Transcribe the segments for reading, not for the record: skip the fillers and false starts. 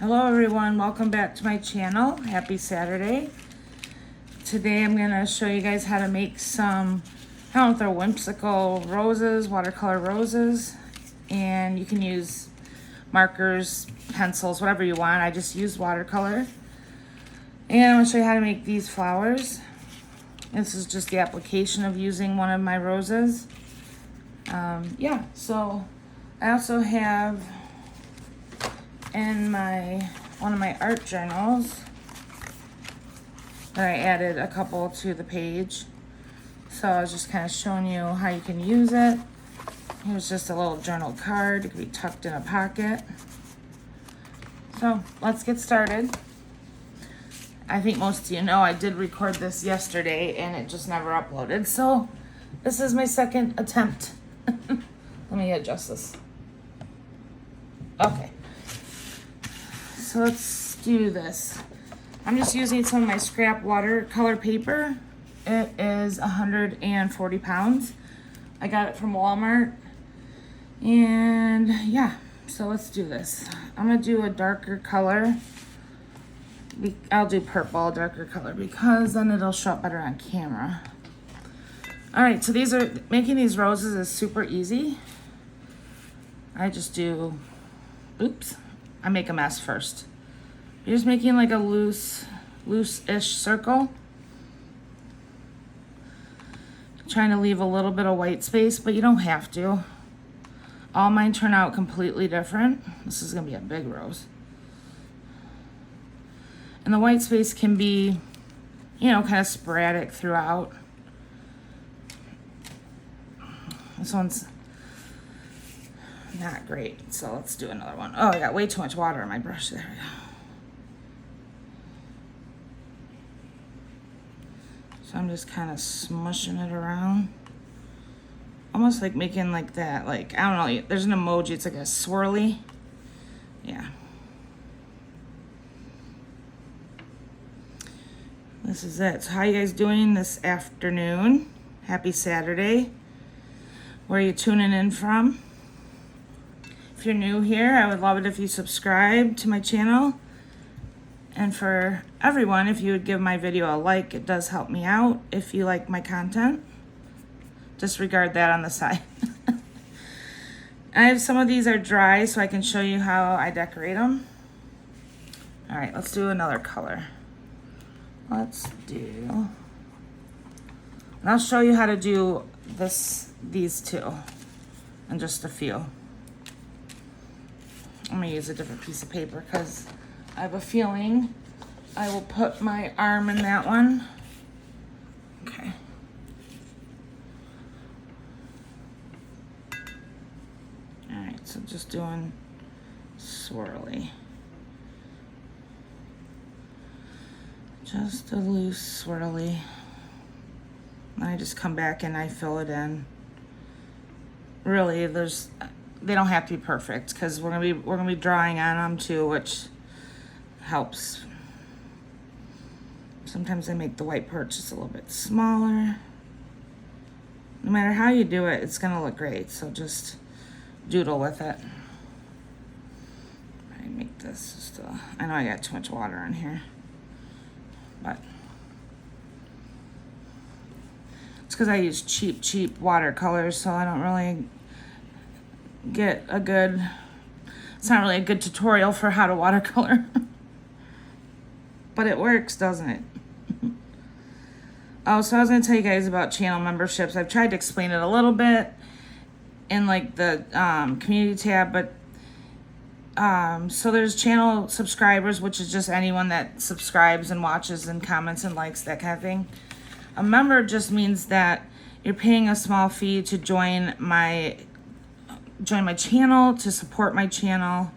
Hello everyone, welcome back to my channel. Happy Saturday. Today I'm going to show you guys how to make some, I don't know if they're whimsical roses, watercolor roses. And you can use markers, pencils, whatever you want. I just use watercolor. And I'm going to show you how to make these flowers. This is just the application of using one of my roses. Yeah, so I also have in one of my art journals that I added a couple to the page. So I was just kind of showing you how you can use it. Here's just a little journal card. It can be tucked in a pocket. So let's get started. I think most of you know I did record this yesterday and it just never uploaded. So this is my second attempt. Let me adjust this. Okay. So let's do this. I'm just using some of my scrap watercolor paper. It is 140 pounds. I got it from Walmart. And yeah, so let's do this. I'm gonna do a darker color. I'll do purple, darker color, because then it'll show up better on camera. All right, so making these roses is super easy. I just do, oops. I make a mess first. You're just making like a loose-ish circle. Trying to leave a little bit of white space, but you don't have to. All mine turn out completely different. This is gonna be a big rose. And the white space can be, you know, kind of sporadic throughout. This one's not great, so let's do another one. Oh, I got way too much water on my brush. There we go. So I'm just kind of smushing it around. Almost like making like that, like, I don't know, there's an emoji, it's like a swirly. Yeah. This is it. So how you guys doing this afternoon? Happy Saturday. Where are you tuning in from? If you're new here, I would love it if you subscribe to my channel. And for everyone, if you would give my video a like, it does help me out if you like my content. Disregard that on the side. I have some of these are dry, so I can show you how I decorate them. All right, let's do another color. And I'll show you how to do these two, and just a few. I'm gonna use a different piece of paper because I have a feeling I will put my arm in that one. Okay. All right, so just doing swirly. Just a loose swirly. And I just come back and I fill it in. Really, they don't have to be perfect because we're gonna be drawing on them too, which helps. Sometimes I make the white part just a little bit smaller. No matter how you do it, it's gonna look great. So just doodle with it. I make this just I know I got too much water in here, but it's because I use cheap watercolors, so I don't really get a good, it's not really a good tutorial for how to watercolor. But it works, doesn't it? Oh, so I was going to tell you guys about channel memberships. I've tried to explain it a little bit in like the community tab, but so there's channel subscribers, which is just anyone that subscribes and watches and comments and likes, that kind of thing. A member just means that you're paying a small fee to join my channel, to support my channel,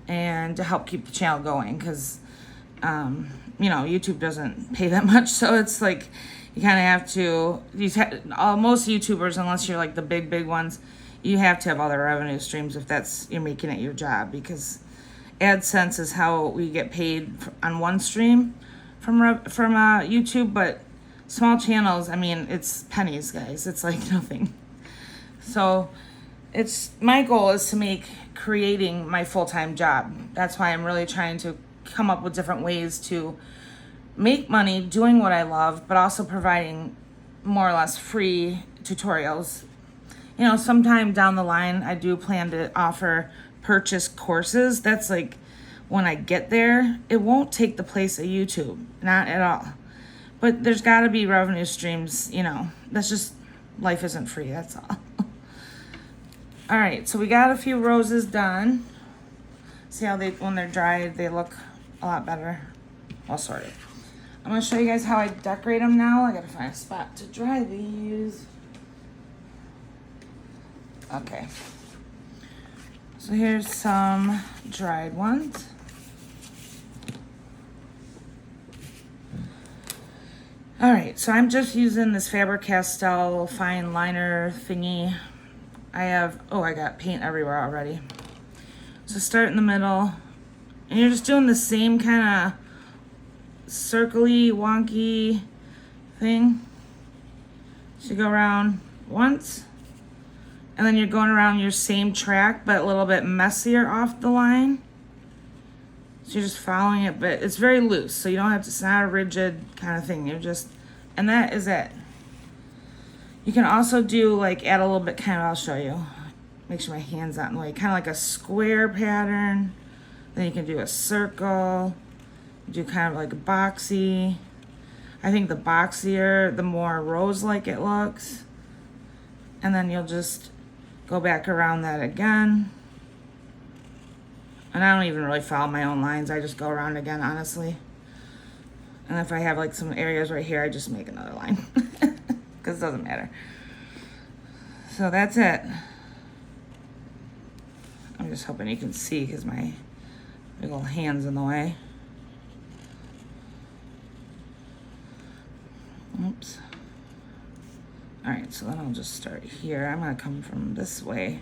and to help keep the channel going, because you know, YouTube doesn't pay that much, so it's like you kind of have to, most YouTubers, unless you're like the big ones, you have to have other revenue streams if you're making it your job, because AdSense is how we get paid on one stream from YouTube, but small channels, I mean, it's pennies, guys. It's like nothing. So it's my goal is to make creating my full-time job. That's why I'm really trying to come up with different ways to make money doing what I love, but also providing more or less free tutorials. You know, sometime down the line, I do plan to offer purchase courses. That's like when I get there, it won't take the place of YouTube, not at all. But there's got to be revenue streams, you know. That's just, life isn't free, that's all. All right, so we got a few roses done. See how they, when they're dried, they look a lot better. Well sorted. I'm gonna show you guys how I decorate them now. I gotta find a spot to dry these. Okay. So here's some dried ones. All right, so I'm just using this Faber-Castell fine liner thingy. I have, oh, I got paint everywhere already. So start in the middle, and you're just doing the same kind of circly, wonky thing. So you go around once, and then you're going around your same track, but a little bit messier off the line. So you're just following it, but it's very loose, so you don't have to, it's not a rigid kind of thing. You're just, and that is it. You can also do like, add a little bit, kind of, I'll show you. Make sure my hand's not in the way. Kind of like a square pattern. Then you can do a circle. Do kind of like a boxy. I think the boxier, the more rose-like it looks. And then you'll just go back around that again. And I don't even really follow my own lines. I just go around again, honestly. And if I have like some areas right here, I just make another line. Because it doesn't matter. So that's it. I'm just hoping you can see because my big old hand's in the way. Oops. All right, so then I'll just start here. I'm gonna come from this way.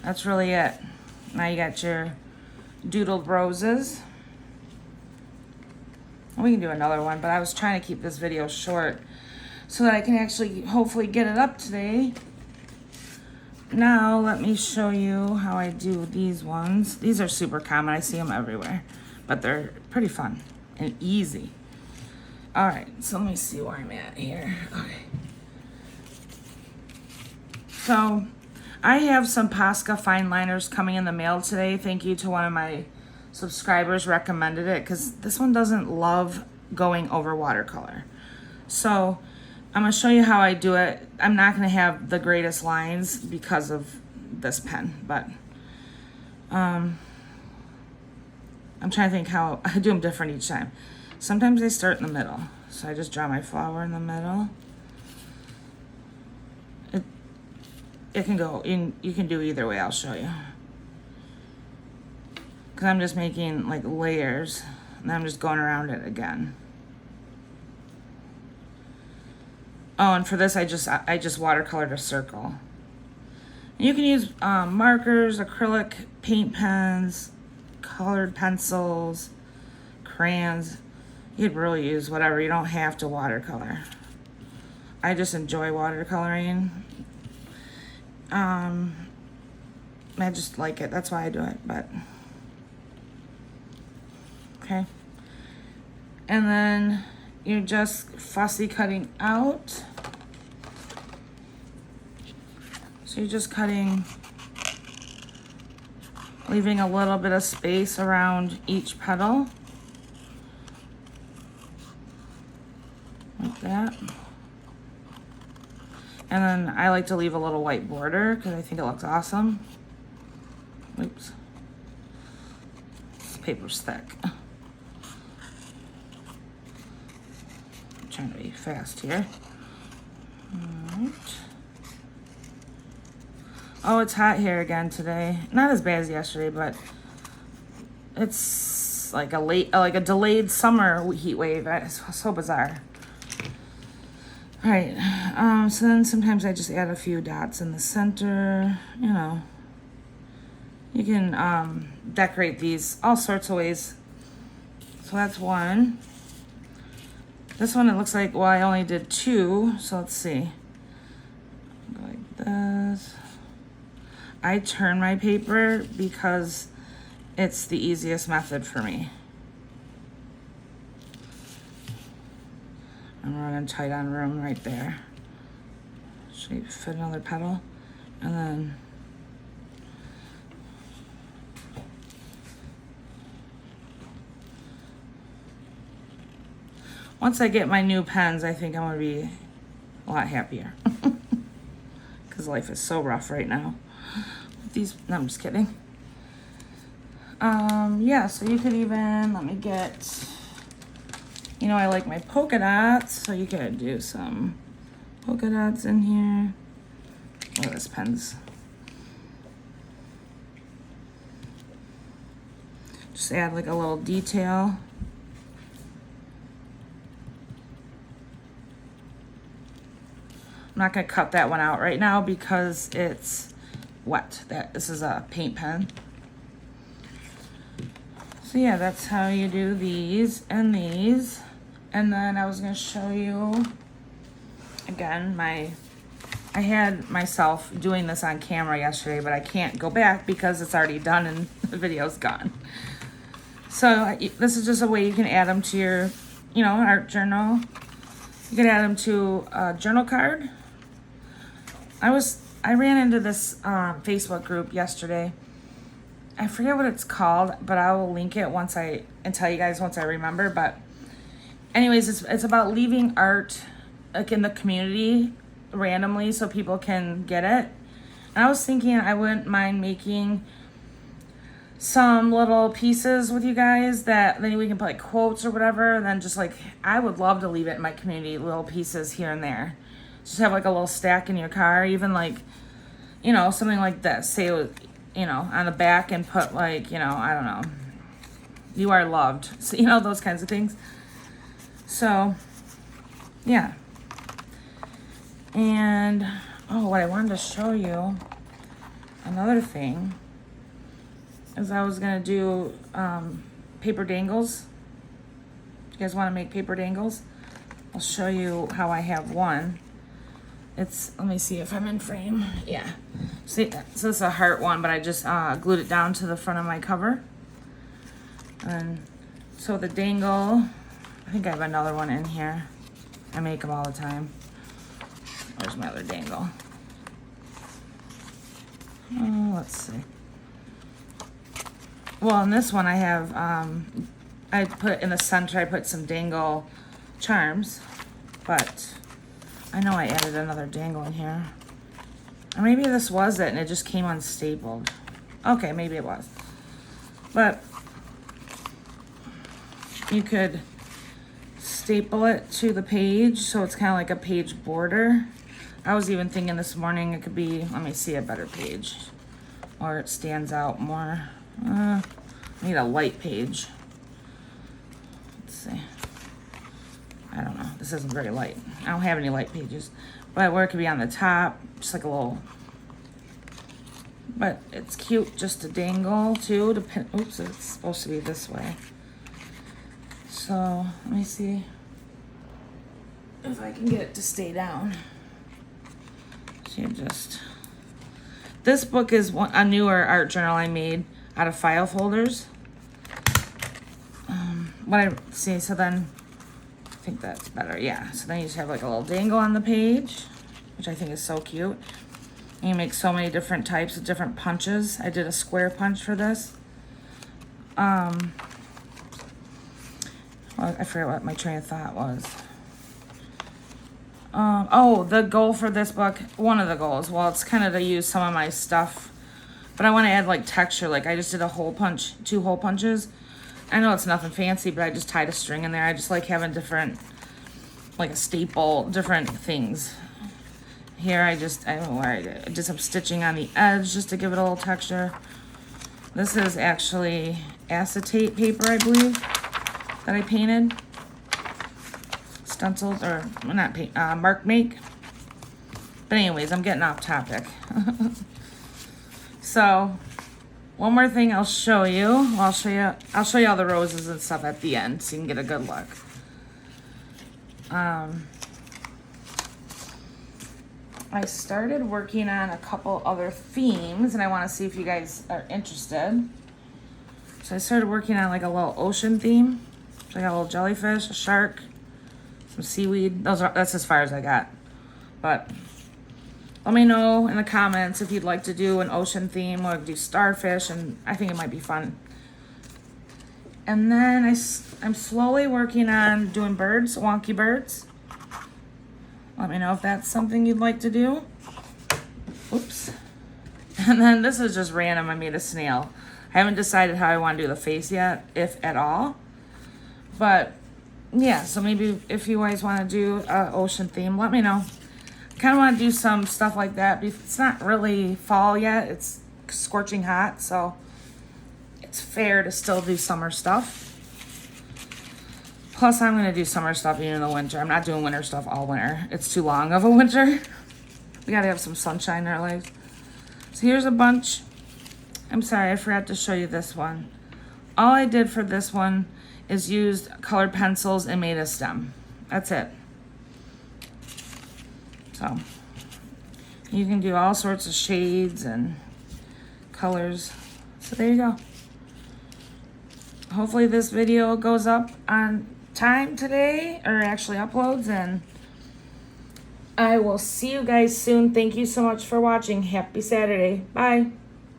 That's really it. Now you got your doodled roses. We can do another one, but I was trying to keep this video short so that I can actually hopefully get it up today. Now let me show you how I do these ones. These are super common. I see them everywhere, but they're pretty fun and easy. All right, so let me see where I'm at here. Okay. So I have some Posca fine liners coming in the mail today. Thank you to one of my subscribers recommended it because this one doesn't love going over watercolor. So I'm going to show you how I do it. I'm not going to have the greatest lines because of this pen, but I'm trying to think how I do them different each time. Sometimes I start in the middle. So I just draw my flower in the middle. It can go in, you can do either way, I'll show you. Because I'm just making like layers, and then I'm just going around it again. Oh, and for this I just watercolored a circle. And you can use markers, acrylic paint pens, colored pencils, crayons. You could really use whatever, you don't have to watercolor. I just enjoy watercoloring. I just like it, that's why I do it, but. Okay, and then you're just fussy cutting out. So you're just cutting, leaving a little bit of space around each petal. Like that. And then I like to leave a little white border because I think it looks awesome. Oops. This paper's thick. Trying to be fast here. All right. Oh, it's hot here again today. Not as bad as yesterday, but it's like a delayed summer heat wave. It's so bizarre. All right. So then sometimes I just add a few dots in the center. You know, you can decorate these all sorts of ways. So that's one. This one, it looks like, well, I only did 2, so let's see. Go like this. I turn my paper because it's the easiest method for me. I'm running tight on room right there. Should we fit another petal? And then once I get my new pens, I think I'm gonna be a lot happier. Because life is so rough right now. These, no, I'm just kidding. Yeah, so you could even, let me get, you know, I like my polka dots, so you could do some polka dots in here. Oh, this pen's. Just add like a little detail. I'm not gonna cut that one out right now because it's wet. This is a paint pen. So yeah, that's how you do these and these. And then I was gonna show you again I had myself doing this on camera yesterday, but I can't go back because it's already done and the video's gone. So this is just a way you can add them to your, you know, art journal. You can add them to a journal card. I ran into this Facebook group yesterday. I forget what it's called, but I will link it and tell you guys once I remember. But anyways, it's about leaving art like in the community randomly so people can get it. And I was thinking I wouldn't mind making some little pieces with you guys that then we can put like quotes or whatever. And then just like, I would love to leave it in my community, little pieces here and there. Just have like a little stack in your car, even like, you know, something like this. Say, you know, on the back and put like, you know, I don't know, you are loved. So, you know, those kinds of things. So, yeah. And, oh, what I wanted to show you, another thing, is I was going to do paper dangles. You guys want to make paper dangles? I'll show you how I have one. It's, let me see if I'm in frame. Yeah. See, so it's a heart one, but I just glued it down to the front of my cover. And so the dangle, I think I have another one in here. I make them all the time. Where's my other dangle? Oh, let's see. Well, in this one I have, I put in the center, I put some dangle charms, but I know I added another dangle in here. Or maybe this was it and it just came unstapled. Okay, maybe it was. But you could staple it to the page so it's kind of like a page border. I was even thinking this morning it could be, let me see a better page, or it stands out more. I need a light page. Let's see. I don't know. This isn't very light. I don't have any light pages. But where it could be on the top, just like a little. But it's cute just to dangle too. To pin. Oops, it's supposed to be this way. So let me see if I can get it to stay down. So you just. This book is a newer art journal I made out of file folders. So then. I think that's better, yeah. So then you just have like a little dangle on the page, which I think is so cute. And you make so many different types of different punches. I did a square punch for this. Well, I forget what my train of thought was. Oh, the goal for this book, one of the goals, well, it's kind of to use some of my stuff, but I want to add like texture. Like I just did a hole punch, 2 hole punches. I know it's nothing fancy, but I just tied a string in there. I just like having different, like a staple, different things. Here I don't know where I did some stitching on the edge just to give it a little texture. This is actually acetate paper, I believe, that I painted. Stenciled, or not paint, mark make. But anyways, I'm getting off topic. So, one more thing I'll show you. Well, I'll show you all the roses and stuff at the end so you can get a good look. I started working on a couple other themes, and I want to see if you guys are interested. So I started working on like a little ocean theme. So I got a little jellyfish, a shark, some seaweed. That's as far as I got. But let me know in the comments if you'd like to do an ocean theme or do starfish, and I think it might be fun. And then I'm slowly working on doing birds, wonky birds. Let me know if that's something you'd like to do. Oops. And then this is just random. I made a snail. I haven't decided how I want to do the face yet, if at all. But yeah, so maybe if you guys want to do an ocean theme, let me know. I kind of want to do some stuff like that. It's not really fall yet. It's scorching hot, so it's fair to still do summer stuff. Plus, I'm going to do summer stuff even in the winter. I'm not doing winter stuff all winter. It's too long of a winter. We got to have some sunshine in our lives. So here's a bunch. I'm sorry, I forgot to show you this one. All I did for this one is used colored pencils and made a stem. That's it. So you can do all sorts of shades and colors. So there you go. Hopefully this video goes up on time today, or actually uploads, and I will see you guys soon. Thank you so much for watching. Happy Saturday. Bye.